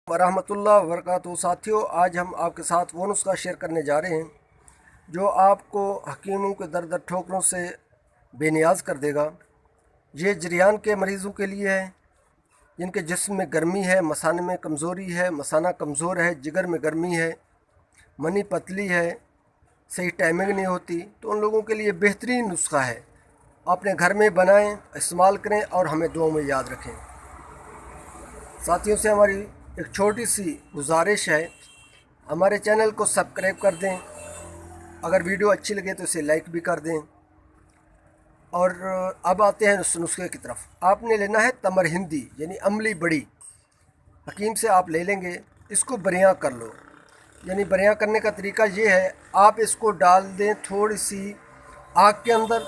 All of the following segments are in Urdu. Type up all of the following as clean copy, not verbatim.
ورحمۃ اللہ وبرکاتہ ساتھیوں، آج ہم آپ کے ساتھ وہ نسخہ شیئر کرنے جا رہے ہیں جو آپ کو حکیموں کے در در ٹھوکروں سے بے نیاز کر دے گا۔ یہ جریان کے مریضوں کے لیے ہے جن کے جسم میں گرمی ہے، مثانے میں کمزوری ہے، مثانہ کمزور ہے، جگر میں گرمی ہے، منی پتلی ہے، صحیح ٹائمنگ نہیں ہوتی، تو ان لوگوں کے لیے بہترین نسخہ ہے۔ اپنے گھر میں بنائیں، استعمال کریں اور ہمیں دعاؤں میں یاد رکھیں۔ ساتھیوں سے ہماری ایک چھوٹی سی گزارش ہے، ہمارے چینل کو سبسکرائب کر دیں، اگر ویڈیو اچھی لگے تو اسے لائک بھی کر دیں۔ اور اب آتے ہیں اس نسخے کی طرف۔ آپ نے لینا ہے تمر ہندی یعنی املی بڑی، حکیم سے آپ لے لیں گے۔ اس کو بریاں کر لو، یعنی بریاں کرنے کا طریقہ یہ ہے، آپ اس کو ڈال دیں تھوڑی سی آگ کے اندر،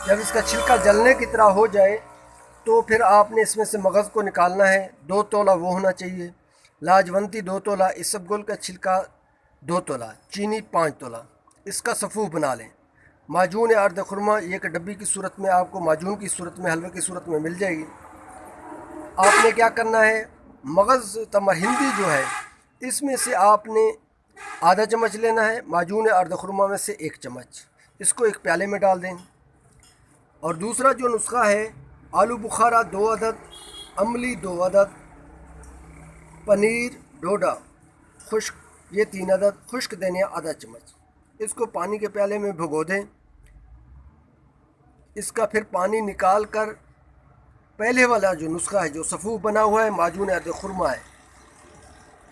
جب اس کا چھلکا جلنے کی طرح ہو جائے تو پھر آپ نے اس میں سے مغز کو نکالنا ہے۔ 2 تولہ وہ ہونا چاہیے، لاجونتی 2 تولہ، اسبگول کا چھلکا 2 تولہ، چینی 5 تولہ، اس کا صفوف بنا لیں۔ معجون ارد خرما، یہ ایک ڈبی کی صورت میں آپ کو معجون کی صورت میں، حلوے کی صورت میں مل جائے گی۔ آپ نے کیا کرنا ہے، مغز تمر ہندی جو ہے اس میں سے آپ نے آدھا چمچ لینا ہے، معجون ارد خرما میں سے 1 چمچ، اس کو ایک پیالے میں ڈال دیں۔ اور دوسرا جو نسخہ ہے، آلو بخارا 2 عدد، املی 2 عدد، پنیر ڈوڈا خشک یہ 3 عدد، خشک دھنیا آدھا چمچ، اس کو پانی کے پیالے میں بھگو دیں۔ اس کا پھر پانی نکال کر پہلے والا جو نسخہ ہے، جو صفوف بنا ہوا ہے، معجون ارد خرما ہے،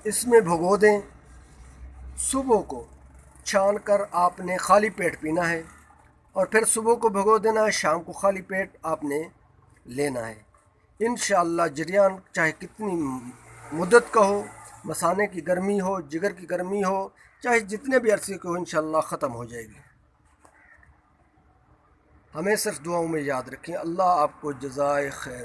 اس میں بھگو دیں۔ صبح کو چھان کر آپ نے خالی پیٹ پینا ہے، اور پھر صبح کو بھگو دینا ہے، شام کو خالی پیٹ آپ نے لینا ہے۔ انشاءاللہ جریان چاہے کتنی مدت کا ہو، مثانے کی گرمی ہو، جگر کی گرمی ہو، چاہے جتنے بھی عرصے کی ہو، انشاءاللہ ختم ہو جائے گی۔ ہمیں صرف دعاؤں میں یاد رکھیں۔ اللہ آپ کو جزائے خیر